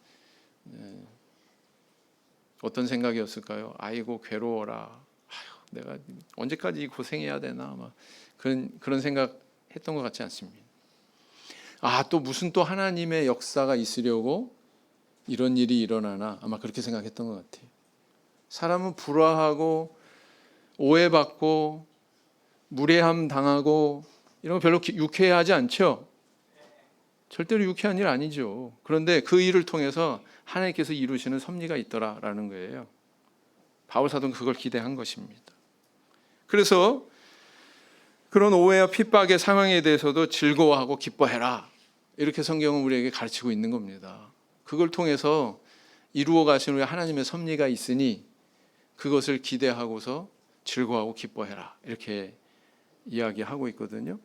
어떤 생각이었을까요? 아이고 괴로워라. 아휴, 내가 언제까지 고생해야 되나? 막 그런 생각 했던 것 같지 않습니다. 또 무슨 또 하나님의 역사가 있으려고 이런 일이 일어나나? 아마 그렇게 생각했던 것 같아요. 사람은 불화하고 오해받고 무례함 당하고 이런 거 별로 유쾌하지 않죠? 절대로 유쾌한 일 아니죠. 그런데 그 일을 통해서 하나님께서 이루시는 섭리가 있더라라는 거예요. 바울 사도는 그걸 기대한 것입니다. 그래서 그런 오해와 핍박의 상황에 대해서도 즐거워하고 기뻐해라. 이렇게 성경은 우리에게 가르치고 있는 겁니다. 그걸 통해서 이루어 가시는 우리 하나님의 섭리가 있으니 그것을 기대하고서 즐거워하고 기뻐해라. 이렇게 이야기하고 있거든요.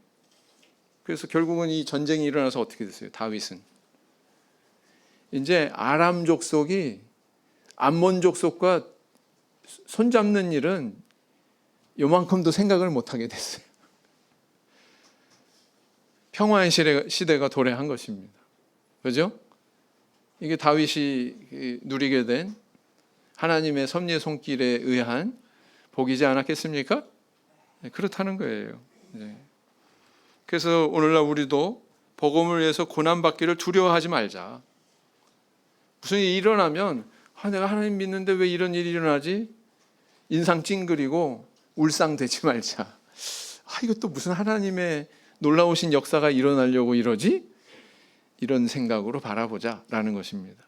그래서 결국은 이 전쟁이 일어나서 어떻게 됐어요? 다윗은 이제 아람 족속이 암몬 족속과 손잡는 일은 요만큼도 생각을 못하게 됐어요. 평화의 시대가 도래한 것입니다. 그죠? 이게 다윗이 누리게 된 하나님의 섭리의 손길에 의한 복이지 않았겠습니까? 네, 그렇다는 거예요. 네. 그래서 오늘날 우리도 복음을 위해서 고난받기를 두려워하지 말자. 무슨 일이 일어나면 내가 하나님 믿는데 왜 이런 일이 일어나지? 인상 찡그리고 울상되지 말자. 이것도 무슨 하나님의 놀라우신 역사가 일어나려고 이러지? 이런 생각으로 바라보자라는 것입니다.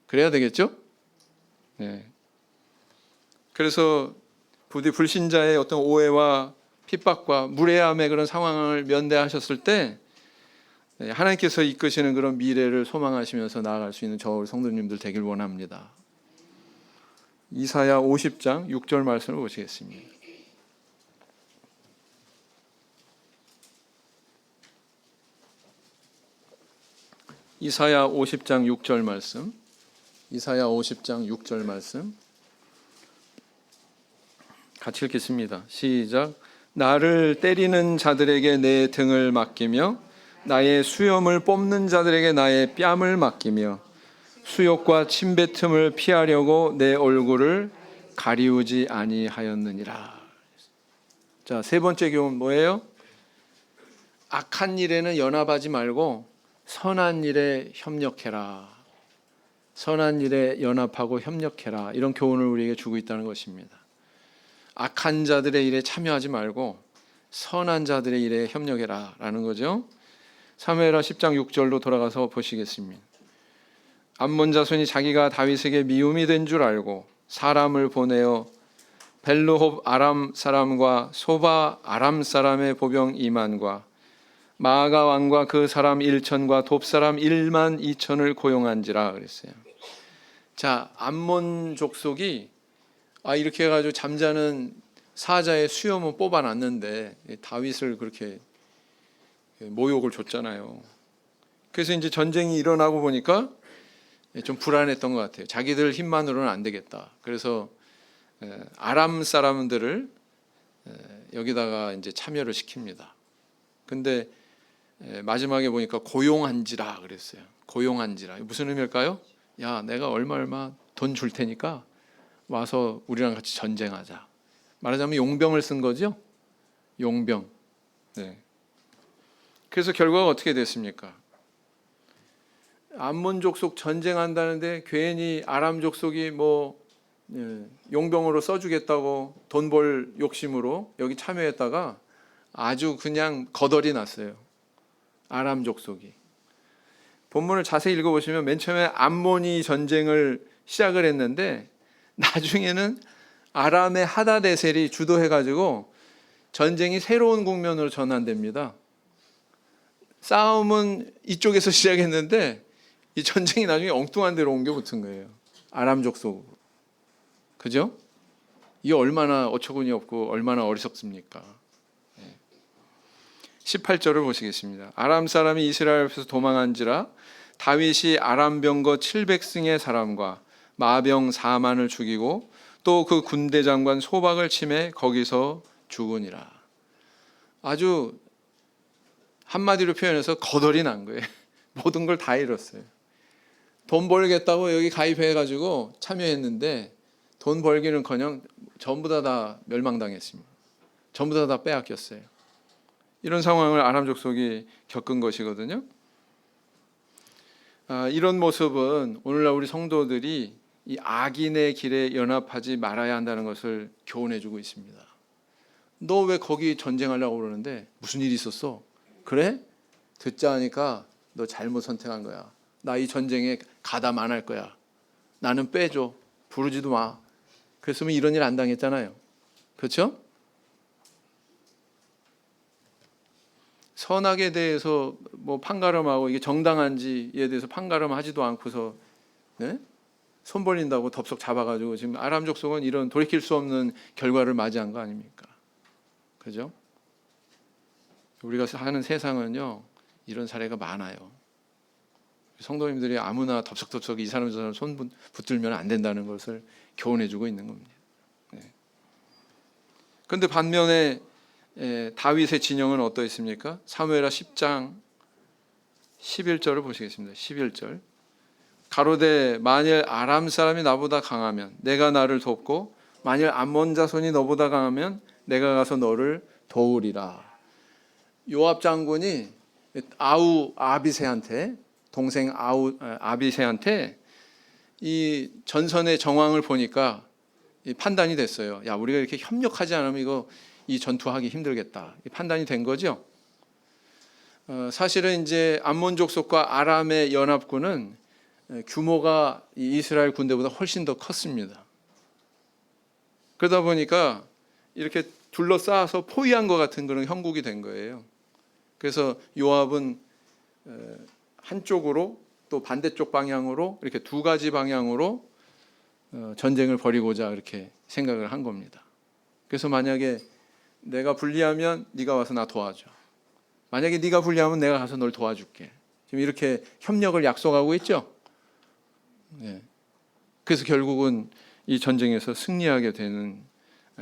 그래야 되겠죠? 네. 그래서 부디 불신자의 어떤 오해와 핍박과 무례함의 그런 상황을 면대하셨을 때 하나님께서 이끄시는 그런 미래를 소망하시면서 나아갈 수 있는 저 성도님들 되길 원합니다. 이사야 50장 6절 말씀을 보시겠습니다. 이사야 50장 6절 말씀. 이사야 50장 6절 말씀. 같이 읽겠습니다. 시작. 나를 때리는 자들에게 내 등을 맡기며 나의 수염을 뽑는 자들에게 나의 뺨을 맡기며 수욕과 침뱉음을 피하려고 내 얼굴을 가리우지 아니하였느니라. 자, 세 번째 교훈 뭐예요? 악한 일에는 연합하지 말고 선한 일에 협력해라. 선한 일에 연합하고 협력해라. 이런 교훈을 우리에게 주고 있다는 것입니다. 악한 자들의 일에 참여하지 말고 선한 자들의 일에 협력해라 라는 거죠. 사무엘하 10장 6절로 돌아가서 보시겠습니다. 암몬 자손이 자기가 다윗에게 미움이 된 줄 알고 사람을 보내어 벨르홉 아람 사람과 소바 아람 사람의 보병 2만과 마아가 왕과 그 사람 1천과 돕 사람 1만 2천을 고용한지라 그랬어요. 자, 암몬 족속이 이렇게 해가지고 잠자는 사자의 수염은 뽑아놨는데 다윗을 그렇게 모욕을 줬잖아요. 그래서 이제 전쟁이 일어나고 보니까 좀 불안했던 것 같아요. 자기들 힘만으로는 안 되겠다. 그래서 아람 사람들을 여기다가 이제 참여를 시킵니다. 근데 마지막에 보니까 고용한지라 그랬어요. 고용한지라. 무슨 의미일까요? 야, 내가 얼마 돈 줄 테니까 와서 우리랑 같이 전쟁하자. 말하자면 용병을 쓴 거죠. 용병. 네. 그래서 결과가 어떻게 됐습니까? 암몬 족속 전쟁한다는데 괜히 아람 족속이 용병으로 써주겠다고 돈 벌 욕심으로 여기 참여했다가 아주 그냥 거덜이 났어요. 아람 족속이. 본문을 자세히 읽어보시면 맨 처음에 암몬이 전쟁을 시작을 했는데 나중에는 아람의 하다데셀이 주도해가지고 전쟁이 새로운 국면으로 전환됩니다. 싸움은 이쪽에서 시작했는데 이 전쟁이 나중에 엉뚱한 데로 옮겨 붙은 거예요. 아람 족속으로. 그죠? 이게 얼마나 어처구니 없고 얼마나 어리석습니까? 18절을 보시겠습니다. 아람 사람이 이스라엘 앞에서 도망한지라 다윗이 아람 병거 700승의 사람과 마병 4만을 죽이고 또 그 군대 장관 소박을 치매 거기서 죽으니라. 아주 한마디로 표현해서 거덜이 난 거예요. 모든 걸 다 잃었어요. 돈 벌겠다고 여기 가입해가지고 참여했는데 돈 벌기는커녕 전부 다 멸망당했습니다. 전부 다 빼앗겼어요. 이런 상황을 아람 족속이 겪은 것이거든요. 이런 모습은 오늘날 우리 성도들이 이 악인의 길에 연합하지 말아야 한다는 것을 교훈해주고 있습니다. 너 왜 거기 전쟁하려고 그러는데 무슨 일이 있었어? 그래? 듣자 하니까 너 잘못 선택한 거야. 나 이 전쟁에 가담 안 할 거야. 나는 빼줘. 부르지도 마. 그랬으면 이런 일 안 당했잖아요. 그렇죠? 선악에 대해서 뭐 판가름하고 이게 정당한지에 대해서 판가름하지도 않고서 네? 손 벌린다고 덥석 잡아가지고 지금 아람 족속은 이런 돌이킬 수 없는 결과를 맞이한 거 아닙니까? 그죠? 우리가 사는 세상은요 이런 사례가 많아요. 성도님들이 아무나 덥석덥석 이 사람 저 사람 손 붙들면 안 된다는 것을 교훈해주고 있는 겁니다. 그런데 반면에 다윗의 진영은 어떠했습니까? 사무엘하 10장 11절을 보시겠습니다. 11절 가로되 만일 아람 사람이 나보다 강하면 내가 나를 돕고 만일 암몬 자손이 너보다 강하면 내가 가서 너를 도우리라. 요압 장군이 아비새한테 동생 아비새한테 이 전선의 정황을 보니까 판단이 됐어요. 야, 우리가 이렇게 협력하지 않으면 이거 이 전투하기 힘들겠다. 판단이 된 거죠. 사실은 이제 암몬 족속과 아람의 연합군은 규모가 이스라엘 군대보다 훨씬 더 컸습니다. 그러다 보니까 이렇게 둘러싸서 포위한 것 같은 그런 형국이 된 거예요. 그래서 요압은 한쪽으로 또 반대쪽 방향으로 이렇게 두 가지 방향으로 전쟁을 벌이고자 이렇게 생각을 한 겁니다. 그래서 만약에 내가 불리하면 네가 와서 나 도와줘. 만약에 네가 불리하면 내가 가서 널 도와줄게. 지금 이렇게 협력을 약속하고 있죠. 네. 그래서 결국은 이 전쟁에서 승리하게 되는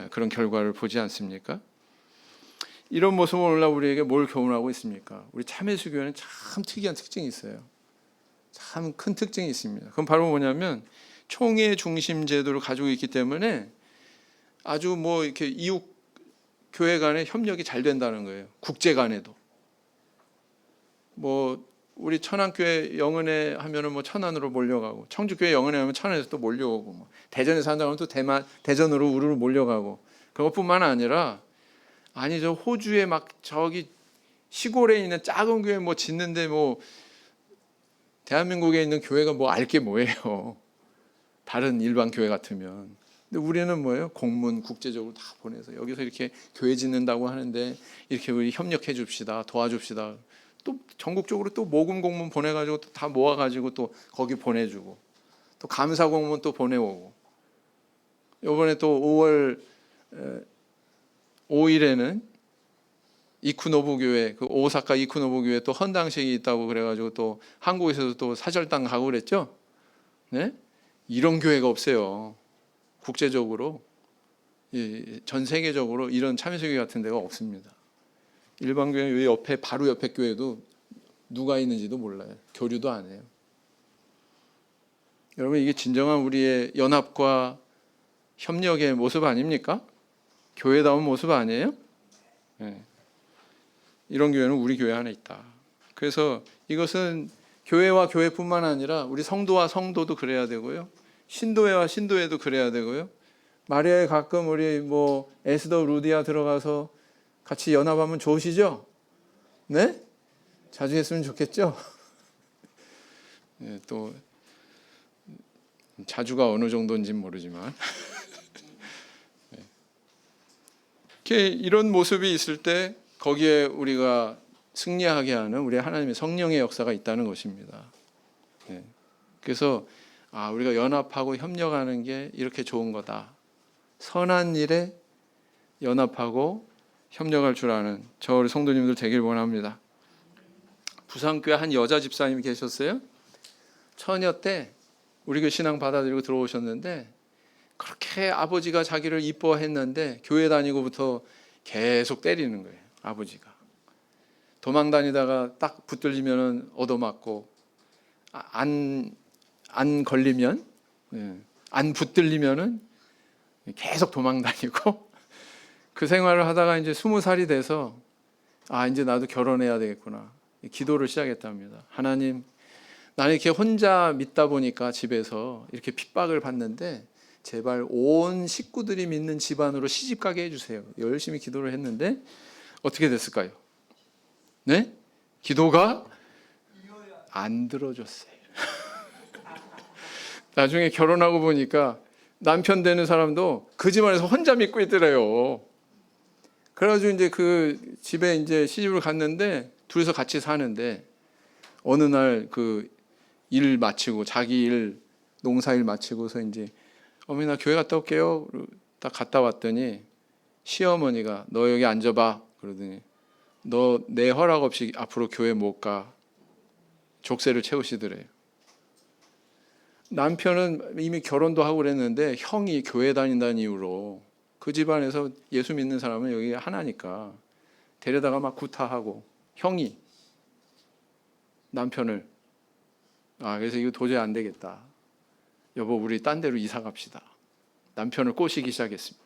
그런 결과를 보지 않습니까? 이런 모습은 오늘날 우리에게 뭘 교훈하고 있습니까? 우리 참회수교회는 참 특이한 특징이 있어요. 참 큰 특징이 있습니다. 그건 바로 뭐냐면 총회 중심 제도를 가지고 있기 때문에 아주 뭐 이렇게 이웃 교회 간의 협력이 잘 된다는 거예요. 국제 간에도. 뭐 우리 천안교회 영은회 하면은 뭐 천안으로 몰려가고, 청주교회 영은회 하면 천안에서 또 몰려오고, 뭐 대전에 산다면 또 대전으로 우르르 몰려가고. 그것뿐만 아니라 아니 저 호주에 막 저기 시골에 있는 작은 교회 뭐 짓는데 뭐 대한민국에 있는 교회가 뭐 알 게 뭐예요. 다른 일반 교회 같으면. 근데 우리는 뭐예요? 공문 국제적으로 다 보내서 여기서 이렇게 교회 짓는다고 하는데 이렇게 우리 협력해 줍시다. 도와줍시다. 또 전국적으로 또 모금 공문 보내가지고 또 다 모아가지고 또 거기 보내주고 또 감사 공문 또 보내오고. 이번에 또 5월 5일에는 이쿠노부 교회, 그 오사카 이쿠노부 교회 또 헌당식이 있다고 그래가지고 또 한국에서도 또 사절당 가고 그랬죠. 네? 이런 교회가 없어요. 국제적으로 전 세계적으로 이런 참여교회 같은 데가 없습니다. 일반 교회 옆에 바로 옆에 교회도 누가 있는지도 몰라요. 교류도 안 해요. 여러분 이게 진정한 우리의 연합과 협력의 모습 아닙니까? 교회다운 모습 아니에요? 네. 이런 교회는 우리 교회 안에 있다. 그래서 이것은 교회와 교회뿐만 아니라 우리 성도와 성도도 그래야 되고요. 신도회와 신도회도 그래야 되고요. 마리아에 가끔 우리 뭐 에스더 루디아 들어가서 같이 연합하면 좋으시죠? 네? 자주 했으면 좋겠죠? 네, 또 자주가 어느 정도인지는 모르지만 네. 이런 모습이 있을 때 거기에 우리가 승리하게 하는 우리 하나님의 성령의 역사가 있다는 것입니다. 네. 그래서 우리가 연합하고 협력하는 게 이렇게 좋은 거다. 선한 일에 연합하고 협력할 줄 아는 저 우리 성도님들 되길 원합니다. 부산교회 한 여자 집사님이 계셨어요. 처녀 때 우리 그 신앙 받아들이고 들어오셨는데 그렇게 아버지가 자기를 이뻐했는데 교회 다니고부터 계속 때리는 거예요. 아버지가 도망 다니다가 딱 붙들리면 얻어맞고 안 걸리면 안 붙들리면은 계속 도망 다니고 그 생활을 하다가 이제 20살이 돼서 이제 나도 결혼해야 되겠구나. 기도를 시작했답니다. 하나님, 나는 이렇게 혼자 믿다 보니까 집에서 이렇게 핍박을 받는데 제발 온 식구들이 믿는 집안으로 시집 가게 해주세요. 열심히 기도를 했는데 어떻게 됐을까요? 네? 기도가 안 들어줬어요. 나중에 결혼하고 보니까 남편 되는 사람도 그 집안에서 혼자 믿고 있더래요. 그래가지고 이제 그 집에 이제 시집을 갔는데 둘이서 같이 사는데 어느 날 그 일 마치고 자기 일 농사일 마치고서 이제 어머니 나 교회 갔다 올게요. 딱 갔다 왔더니 시어머니가 너 여기 앉아봐 그러더니 너 내 허락 없이 앞으로 교회 못 가. 족쇄를 채우시더래요. 남편은 이미 결혼도 하고 그랬는데 형이 교회 다닌다는 이유로 그 집안에서 예수 믿는 사람은 여기 하나니까 데려다가 막 구타하고 형이 남편을 그래서 이거 도저히 안 되겠다. 여보 우리 딴 데로 이사 갑시다. 남편을 꼬시기 시작했습니다.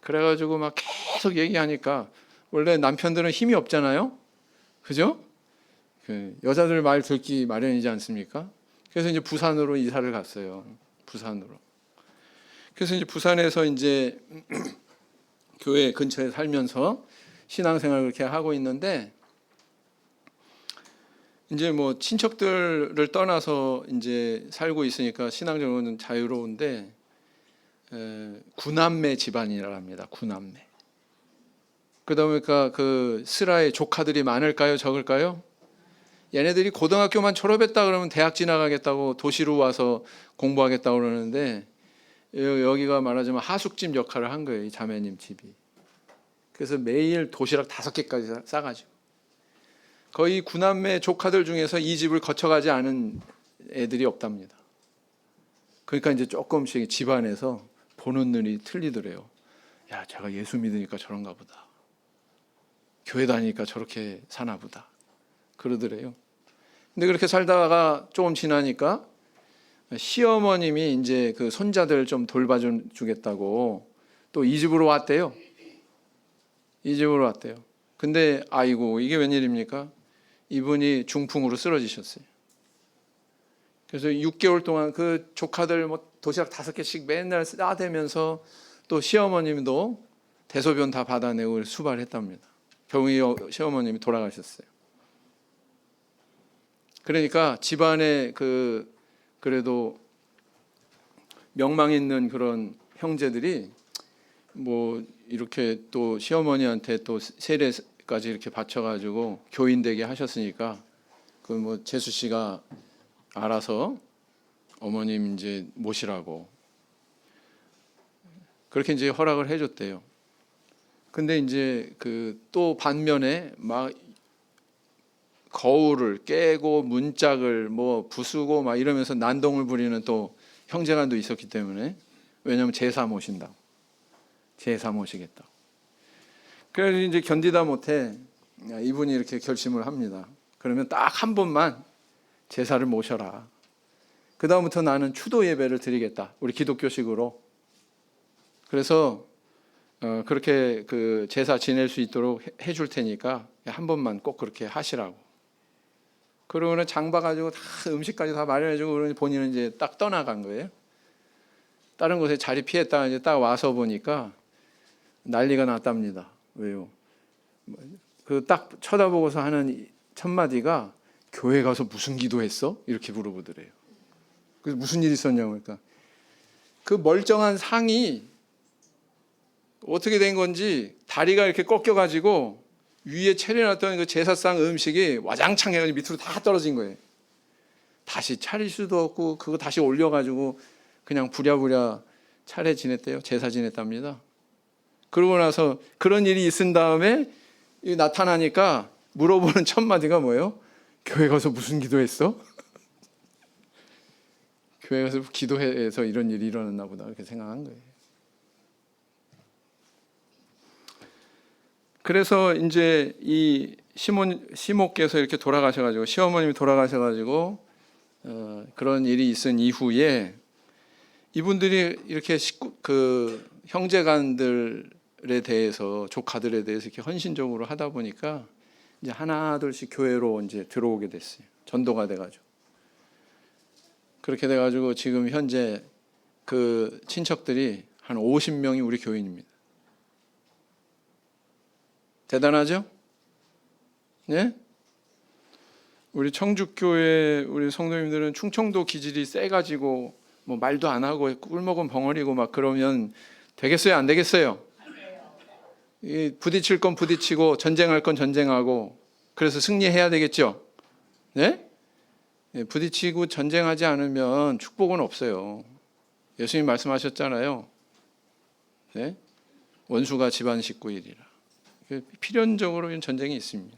그래가지고 막 계속 얘기하니까 원래 남편들은 힘이 없잖아요. 그죠? 여자들 말 듣기 마련이지 않습니까? 그래서 이제 부산으로 이사를 갔어요. 부산으로. 그래서 이제 부산에서 이제 교회 근처에 살면서 신앙생활을 그렇게 하고 있는데 이제 뭐 친척들을 떠나서 이제 살고 있으니까 신앙적으로는 자유로운데 구남매 집안이랍니다. 구남매. 그러다 보니까 그 스라의 조카들이 많을까요? 적을까요? 얘네들이 고등학교만 졸업했다 그러면 대학 진학하겠다고 도시로 와서 공부하겠다고 그러는데 여기가 말하자면 하숙집 역할을 한 거예요. 이 자매님 집이. 그래서 매일 도시락 5개까지 싸가지고 거의 구남매 조카들 중에서 이 집을 거쳐가지 않은 애들이 없답니다. 그러니까 이제 조금씩 집안에서 보는 눈이 틀리더래요. 야, 제가 예수 믿으니까 저런가 보다. 교회 다니니까 저렇게 사나 보다. 그러더래요. 근데 그렇게 살다가 조금 지나니까 시어머님이 이제 그 손자들 좀 돌봐주겠다고 또 이 집으로 왔대요. 이 집으로 왔대요. 근데 아이고 이게 웬일입니까? 이분이 중풍으로 쓰러지셨어요. 그래서 6개월 동안 그 조카들 뭐 도시락 5개씩 맨날 싸대면서 또 시어머님도 대소변 다 받아내고 수발했답니다. 결국 시어머님이 돌아가셨어요. 그러니까 집안에 그래도 명망 있는 그런 형제들이 뭐 이렇게 또 시어머니한테 또 세례까지 이렇게 바쳐가지고 교인 되게 하셨으니까 그 뭐 재수 씨가 알아서 어머님 이제 모시라고 그렇게 이제 허락을 해줬대요. 근데 이제 그 또 반면에 막 거울을 깨고 문짝을 뭐 부수고 막 이러면서 난동을 부리는 또 형제간도 있었기 때문에 왜냐하면 제사 모신다고. 제사 모시겠다고. 그래서 이제 견디다 못해 이분이 이렇게 결심을 합니다. 그러면 딱 한 번만 제사를 모셔라. 그 다음부터 나는 추도 예배를 드리겠다. 우리 기독교식으로. 그래서 그렇게 그 제사 지낼 수 있도록 해줄 테니까 한 번만 꼭 그렇게 하시라고. 그러고는 장 봐가지고 다 음식까지 다 마련해주고 그러니 본인은 이제 딱 떠나간 거예요. 다른 곳에 자리 피했다가 이제 딱 와서 보니까 난리가 났답니다. 왜요? 그 딱 쳐다보고서 하는 첫 마디가 교회 가서 무슨 기도했어? 이렇게 물어보더래요. 그래서 무슨 일 있었냐고 그러니까 그 멀쩡한 상이 어떻게 된 건지 다리가 이렇게 꺾여가지고 위에 차려놨던 그 제사상 음식이 와장창 해가지고 밑으로 다 떨어진 거예요. 다시 차릴 수도 없고 그거 다시 올려가지고 그냥 부랴부랴 차례 지냈대요. 제사 지냈답니다. 그러고 나서 그런 일이 있은 다음에 나타나니까 물어보는 첫 마디가 뭐예요? 교회 가서 무슨 기도했어? 교회에서 기도해서 이런 일이 일어났나 보다 그렇게 생각한 거예요. 그래서 이제 이 시모께서 이렇게 돌아가셔가지고 시어머님이 돌아가셔가지고 그런 일이 있은 이후에 이분들이 이렇게 그 형제간들에 대해서 조카들에 대해서 이렇게 헌신적으로 하다 보니까 이제 하나둘씩 교회로 이제 들어오게 됐어요. 전도가 돼가지고 그렇게 돼가지고 지금 현재 그 친척들이 한 50명이 우리 교인입니다. 대단하죠? 네? 우리 청주교회 우리 성도님들은 충청도 기질이 세가지고 뭐 말도 안 하고 꿀먹은 벙어리고 막 그러면 되겠어요? 안 되겠어요? 이 부딪힐 건 부딪히고 전쟁할 건 전쟁하고 그래서 승리해야 되겠죠? 네? 부딪히고 전쟁하지 않으면 축복은 없어요. 예수님 말씀하셨잖아요. 네? 원수가 집안 식구이리라. 필연적으로 전쟁이 있습니다.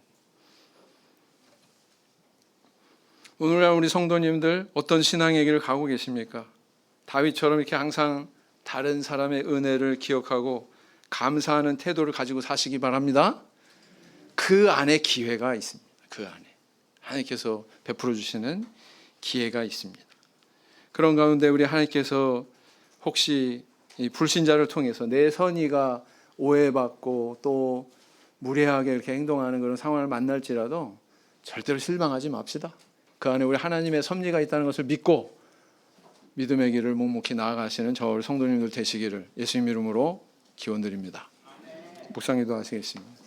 오늘날 우리 성도님들 어떤 신앙의 길을 가고 계십니까? 다윗처럼 이렇게 항상 다른 사람의 은혜를 기억하고 감사하는 태도를 가지고 사시기 바랍니다. 그 안에 기회가 있습니다. 그 안에 하나님께서 베풀어 주시는 기회가 있습니다. 그런 가운데 우리 하나님께서 혹시 이 불신자를 통해서 내 선의가 오해받고 또 무례하게 이렇게 행동하는 그런 상황을 만날지라도 절대로 실망하지 맙시다. 그 안에 우리 하나님의 섭리가 있다는 것을 믿고 믿음의 길을 묵묵히 나아가시는 저 성도님들 되시기를 예수님 이름으로 기원드립니다. 묵상기도 하시겠습니다.